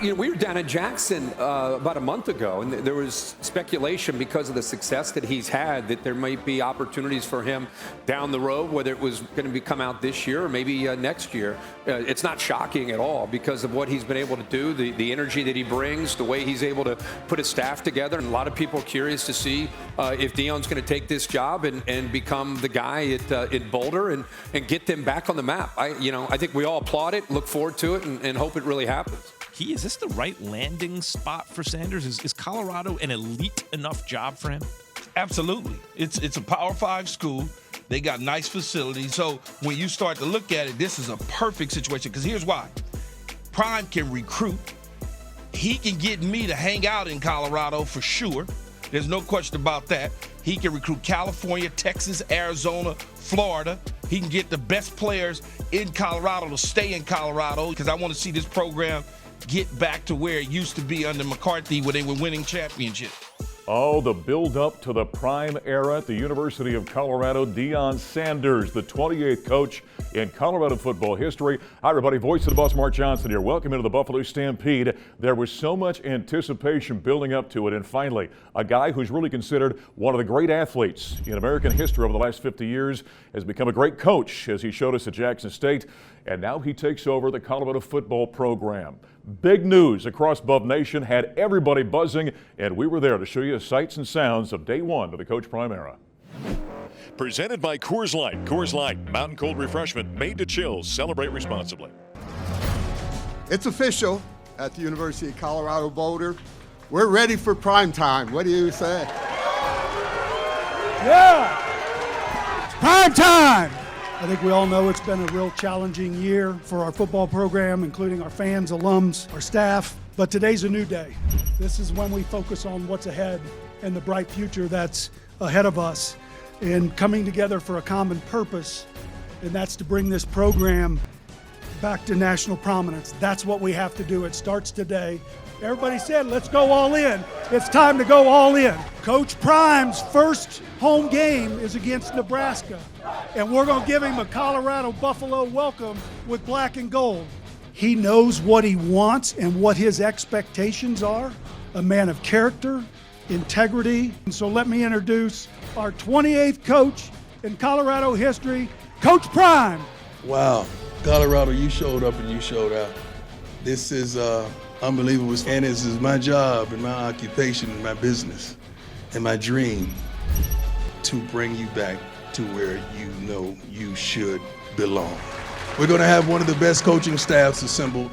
We were down in Jackson about a month ago, and there was speculation because of the success that he's had that there might be opportunities for him down the road, whether it was going to come out this year or maybe next year. It's not shocking at all because of what he's been able to do, the energy that he brings, the way he's able to put his staff together. And a lot of people are curious to see if Deion's going to take this job and become the guy at Boulder and get them back on the map. I think we all applaud it, look forward to it, and hope it really happens. Is this the right landing spot for Sanders? Is Colorado an elite enough job for him? Absolutely. It's a Power 5 school. They got nice facilities. So when you start to look at it, this is a perfect situation because here's why. Prime can recruit. He can get me to hang out in Colorado for sure. There's no question about that. He can recruit California, Texas, Arizona, Florida. He can get the best players in Colorado to stay in Colorado because I want to see this program get back to where it used to be under McCarthy where they were winning championships. Oh, the build-up to the prime era at the University of Colorado. Deion Sanders, the 28th coach in Colorado football history. Hi, everybody. Voice of the Boss, Mark Johnson here. Welcome into the Buffalo Stampede. There was so much anticipation building up to it, and finally, a guy who's really considered one of the great athletes in American history over the last 50 years has become a great coach, as he showed us at Jackson State, and now he takes over the Colorado football program. Big news across Buff Nation, had everybody buzzing, and we were there to show you the sights and sounds of day one of the Coach Prime era. Presented by Coors Light. Coors Light, mountain cold refreshment made to chill. Celebrate responsibly. It's official at the University of Colorado Boulder. We're ready for prime time. What do you say? Yeah! It's prime time! I think we all know it's been a real challenging year for our football program, including our fans, alums, our staff. But today's a new day. This is when we focus on what's ahead and the bright future that's ahead of us, and coming together for a common purpose, and that's to bring this program back to national prominence. That's what we have to do. It starts today. Everybody said, let's go all in. It's time to go all in. Coach Prime's first home game is against Nebraska, and we're going to give him a Colorado Buffalo welcome with black and gold. He knows what he wants and what his expectations are, a man of character, integrity. And so let me introduce our 28th coach in Colorado history, Coach Prime. Wow, Colorado, you showed up and you showed out. This is unbelievable, and this is my job and my occupation and my business and my dream to bring you back to where you know you should belong. We're going to have one of the best coaching staffs assembled,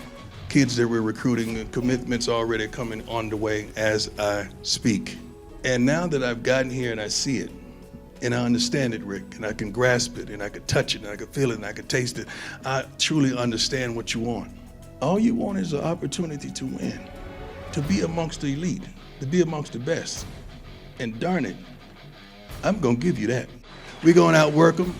kids that we're recruiting, and commitments already coming on the way as I speak. And now that I've gotten here and I see it, and I understand it, Rick, and I can grasp it, and I can touch it, and I can feel it, and I can taste it, I truly understand what you want. All you want is an opportunity to win, to be amongst the elite, to be amongst the best. And darn it, I'm gonna give you that. We're gonna outwork them,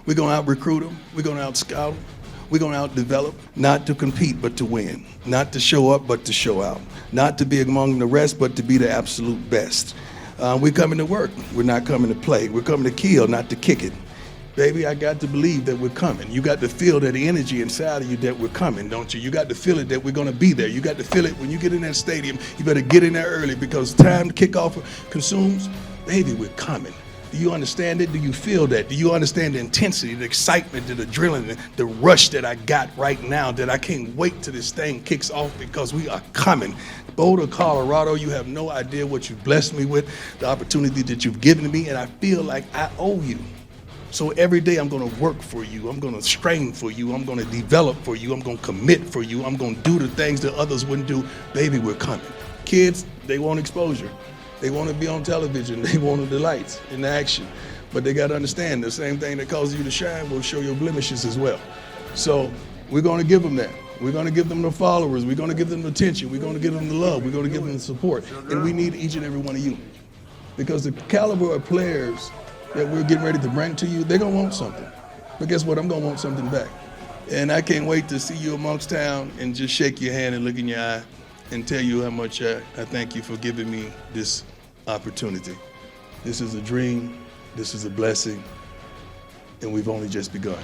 we're gonna out-recruit them, we're gonna out-scout them, we're gonna out-develop, not to compete, but to win. Not to show up, but to show out. Not to be among the rest, but to be the absolute best. We're coming to work, we're not coming to play. We're coming to kill, not to kick it. Baby, I got to believe that we're coming. You got to feel that energy inside of you that we're coming, don't you? You got to feel it that we're going to be there. You got to feel it when you get in that stadium. You better get in there early because time to kick off consumes. Baby, we're coming. Do you understand it? Do you feel that? Do you understand the intensity, the excitement, the adrenaline, the rush that I got right now that I can't wait till this thing kicks off because we are coming. Boulder, Colorado, you have no idea what you've blessed me with, the opportunity that you've given me, and I feel like I owe you. So every day I'm going to work for you. I'm going to strain for you. I'm going to develop for you. I'm going to commit for you. I'm going to do the things that others wouldn't do. Baby, we're coming. Kids, they want exposure. They want to be on television. They want the lights and the action. But they got to understand the same thing that causes you to shine will show your blemishes as well. So we're going to give them that. We're going to give them the followers. We're going to give them the attention. We're going to give them the love. We're going to give them the support. And we need each and every one of you. Because the caliber of players that we're getting ready to bring to you, they're going to want something. But guess what? I'm going to want something back. And I can't wait to see you amongst town and just shake your hand and look in your eye and tell you how much I thank you for giving me this opportunity. This is a dream. This is a blessing. And we've only just begun.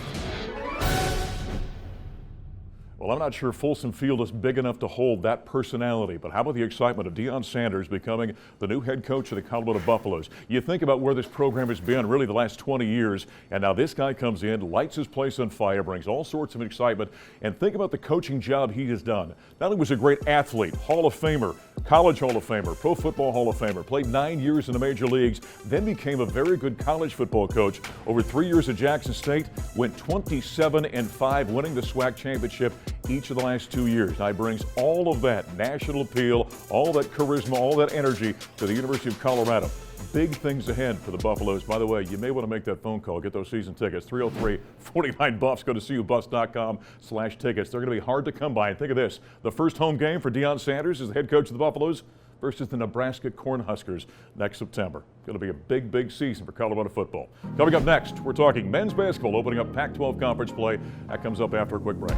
Well, I'm not sure Folsom Field is big enough to hold that personality, but how about the excitement of Deion Sanders becoming the new head coach of the Colorado Buffaloes? You think about where this program has been really the last 20 years, and now this guy comes in, lights his place on fire, brings all sorts of excitement, and think about the coaching job he has done. Not only was he a great athlete, Hall of Famer, College Hall of Famer, Pro Football Hall of Famer, played 9 years in the major leagues, then became a very good college football coach. Over 3 years at Jackson State, went 27-5, winning the SWAC championship each of the last 2 years. Now he brings all of that national appeal, all that charisma, all that energy to the University of Colorado. Big things ahead for the Buffaloes. By the way, you may want to make that phone call, get those season tickets. 303-49-BUFFS. Go to cubuffs.com/tickets. They're going to be hard to come by. And think of this, the first home game for Deion Sanders as the head coach of the Buffaloes versus the Nebraska Cornhuskers next September. Going to be a big, big season for Colorado football. Coming up next, we're talking men's basketball opening up Pac-12 conference play. That comes up after a quick break.